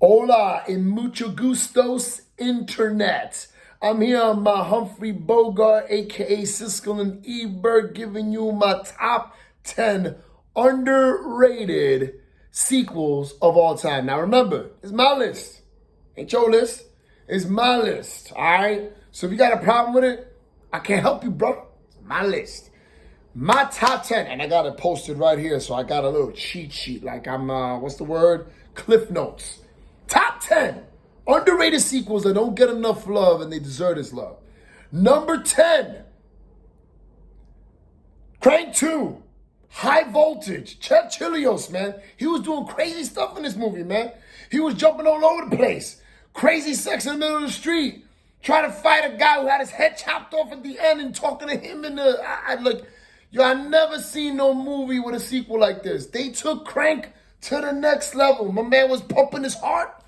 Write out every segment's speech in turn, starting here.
Hola, en mucho gustos, internet. I'm here on my Humphrey Bogart, aka Siskel and Ebert, giving you my top 10 underrated sequels of all time. Now remember, it's my list. Ain't your list. It's my list, all right? So if you got a problem with it, I can't help you, bro. It's my list. My top 10, and I got it posted right here, so I got a little cheat sheet, like I'm, what's the word? Cliff Notes. Top 10 underrated sequels that don't get enough love and they deserve this love. Number 10, Crank 2, High Voltage. Chev Chilios, man. He was doing crazy stuff in this movie, man. He was jumping all over the place. Crazy sex in the middle of the street. Trying to fight a guy who had his head chopped off at the end and talking to him in the... I never seen no movie with a sequel like this. They took Crank to the next level. My man was pumping his heart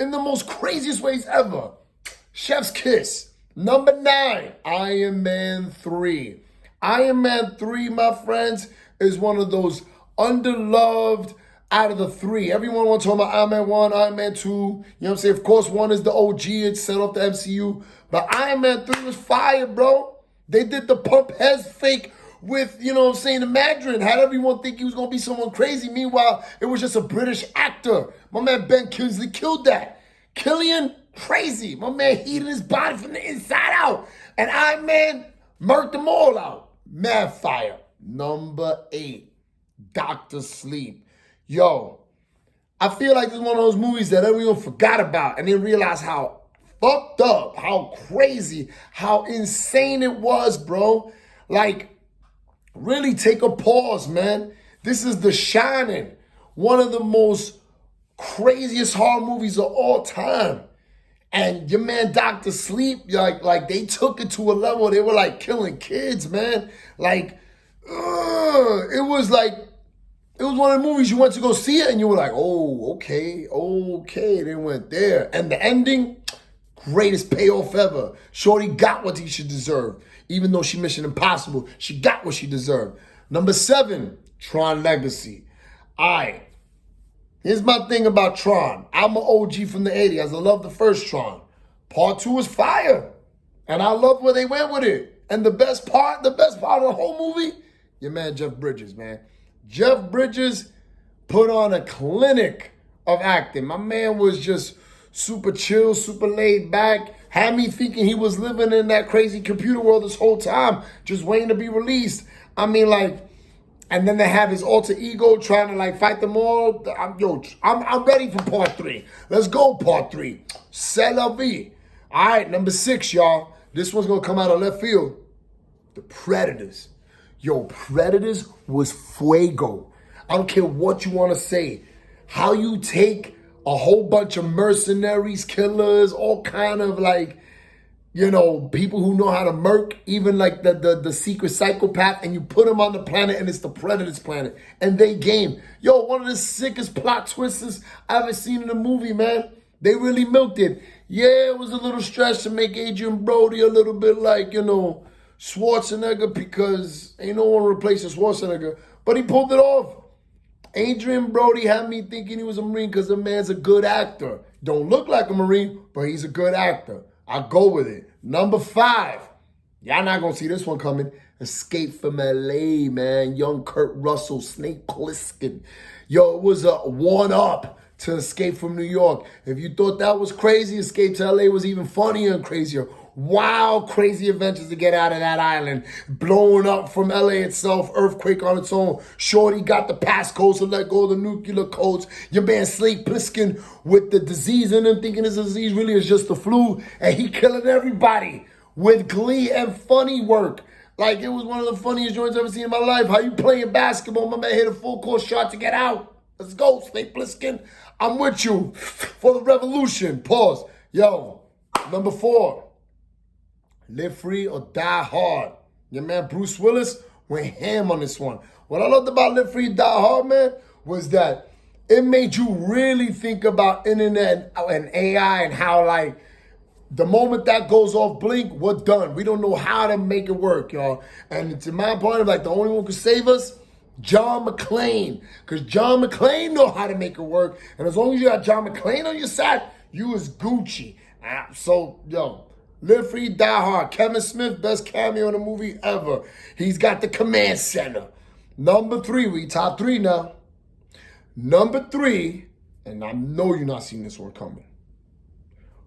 in the most craziest ways ever. Chef's Kiss. Number 9, Iron Man 3. Iron Man 3, my friends, is one of those underloved out of the three. Everyone wants to talk about Iron Man 1, Iron Man 2. You know what I'm saying? Of course, 1 is the OG. It set off the MCU. But Iron Man 3 was fire, bro. They did the pump heads fake with, you know what I'm saying, the Mandarin. Had everyone think he was going to be someone crazy. Meanwhile, it was just a British actor. My man Ben Kingsley killed that. Killian, crazy. My man heated his body from the inside out. And Iron Man murked them all out. Mad fire. Number 8, Dr. Sleep. Yo, I feel like this is one of those movies that everyone forgot about and then realized how fucked up, how crazy, how insane it was, bro. Like, really take a pause, man. This is The Shining, one of the most craziest horror movies of all time. And your man Dr. Sleep, like they took it to a level, they were like killing kids, man. Like, it was one of the movies you went to go see it and you were like, oh, okay, they went there. And the ending, greatest payoff ever. Shorty got what she deserved. Even though she Mission Impossible, she got what she deserved. Number 7, Tron Legacy. All right. Here's my thing about Tron. I'm an OG from the 80s. I love the first Tron. Part 2 is fire. And I love where they went with it. And the best part of the whole movie, your man Jeff Bridges, man. Jeff Bridges put on a clinic of acting. My man was just super chill, super laid back. Had me thinking he was living in that crazy computer world this whole time, just waiting to be released. I mean, like, and then they have his alter ego trying to like fight them all. I'm ready for part 3. Let's go, part 3. C'est la vie. All right, number 6, y'all. This one's gonna come out of left field. The Predators. Yo, Predators was fuego. I don't care what you want to say. How you take a whole bunch of mercenaries, killers, all kind of like, you know, people who know how to murk, even like the secret psychopath, and you put them on the planet and it's the Predators planet. And they game. Yo, one of the sickest plot twists I've ever seen in a movie, man. They really milked it. Yeah, it was a little stretch to make Adrian Brody a little bit like, you know, Schwarzenegger, because ain't no one replacing Schwarzenegger. But he pulled it off. Adrian Brody had me thinking he was a Marine because the man's a good actor. Don't look like a Marine, but he's a good actor. I go with it. Number 5. Y'all not going to see this one coming. Escape from L.A., man. Young Kurt Russell, Snake Plissken. Yo, it was a one-up to Escape from New York. If you thought that was crazy, Escape to L.A. was even funnier and crazier. Wild, crazy adventures to get out of that island. Blowing up from LA itself, earthquake on its own. Shorty got the passcodes to let go of the nuclear codes. Your man Snake Plissken with the disease in him, thinking this disease really is just the flu. And he killing everybody with glee and funny work. Like, it was one of the funniest joints I've ever seen in my life. How you playing basketball? My man hit a full court shot to get out. Let's go, Snake Plissken. I'm with you for the revolution. Pause. Yo, number 4. Live Free or Die Hard. Your man Bruce Willis went ham on this one. What I loved about Live Free, Die Hard, man, was that it made you really think about internet and AI and how, like, the moment that goes off blink, we're done. We don't know how to make it work, y'all. And to my point, like, the only one who could save us John McClane. Because John McClane know how to make it work. And as long as you got John McClane on your side, you is Gucci. So, yo, Live Free, Die Hard. Kevin Smith, best cameo in a movie ever. He's got the command center. Number 3, we top 3 now. Number 3, and I know you're not seeing this one coming.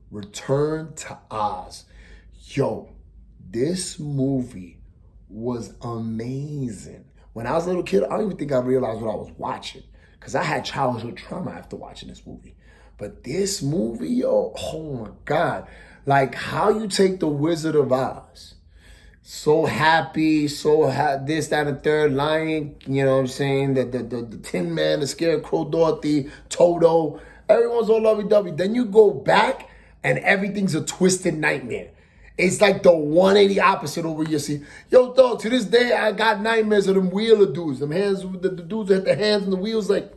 Return to Oz. Yo, this movie was amazing. When I was a little kid, I don't even think I realized what I was watching because I had childhood trauma after watching this movie. But this movie, yo, oh my God. Like how you take the Wizard of Oz, so happy, this, that, and the third, Lion, you know what I'm saying, the Tin Man, the Scarecrow, Dorothy, Toto, everyone's all lovey-dovey. Then you go back and everything's a twisted nightmare. It's like the 180 opposite over here. See, yo, dog, to this day, I got nightmares of them wheeler dudes. Them hands, the dudes that had the hands and the wheels, like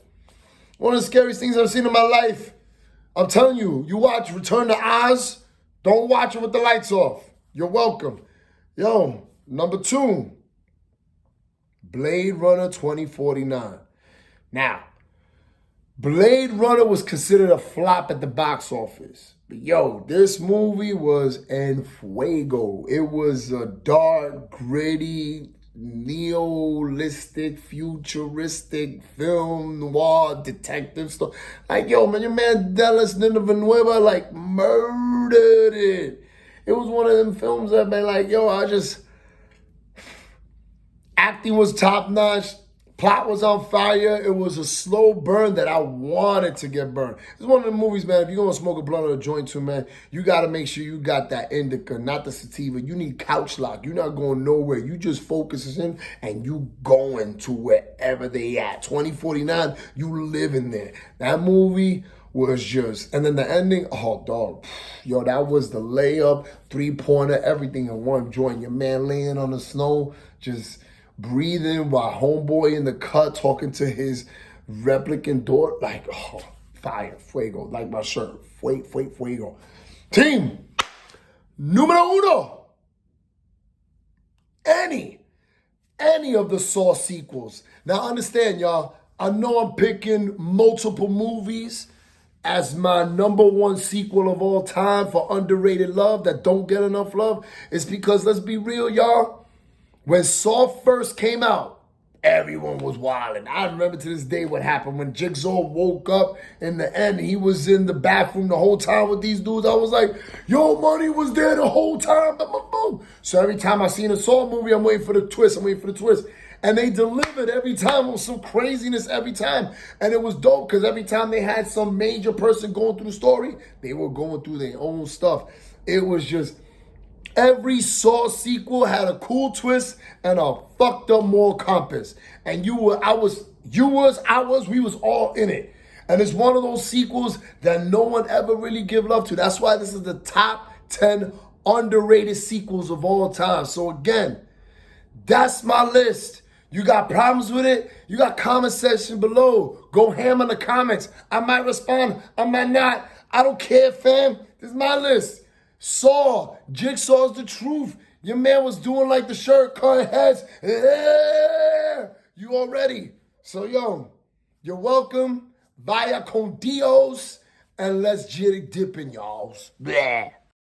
one of the scariest things I've seen in my life. I'm telling you, you watch Return to Oz, don't watch it with the lights off. You're welcome. Yo, number 2, Blade Runner 2049. Now, Blade Runner was considered a flop at the box office. But yo, this movie was Nsfw. It was a dark, gritty, nihilistic, futuristic film, noir, detective stuff. Like, yo, man, your man Dallas Nsfw, like, murdered it. It was one of them films that been like, yo, acting was top notch. Plot was on fire. It was a slow burn that I wanted to get burned. It's one of the movies, man, if you're going to smoke a blunt or a joint too, man, you got to make sure you got that indica, not the sativa. You need couch lock. You're not going nowhere. You just focusing and you going to wherever they at. 2049, you living there. That movie was just, and then the ending, oh, dog. Yo, that was the layup, 3-pointer, everything in one joint. Your man laying on the snow, just breathing while homeboy in the cut talking to his replicant daughter. Like, oh, fire, fuego, like my shirt. Fuego. Team, numero uno. Any of the Saw sequels. Now, understand, y'all, I know I'm picking multiple movies as my number 1 sequel of all time for underrated love that don't get enough love. It's because, let's be real, y'all, when Saw first came out, everyone was wilding. I remember to this day what happened when Jigsaw woke up in the end. He was in the bathroom the whole time with these dudes. I was like, yo, Money was there the whole time. Boom. So every time I seen a Saw movie, I'm waiting for the twist. And they delivered every time with some craziness every time. And it was dope because every time they had some major person going through the story, they were going through their own stuff. It was just, every Saw sequel had a cool twist and a fucked up moral compass. And we was all in it. And it's one of those sequels that no one ever really give love to. That's why this is the top 10 underrated sequels of all time. So again, that's my list. You got problems with it? You got comment section below. Go ham in the comments. I might respond. I might not. I don't care, fam. This is my list. Saw. Jigsaw's the truth. Your man was doing like the shirt, cutting heads. Yeah. You already. So, yo, you're welcome. Vaya con Dios. And let's jitty dipping, y'all. Bleh.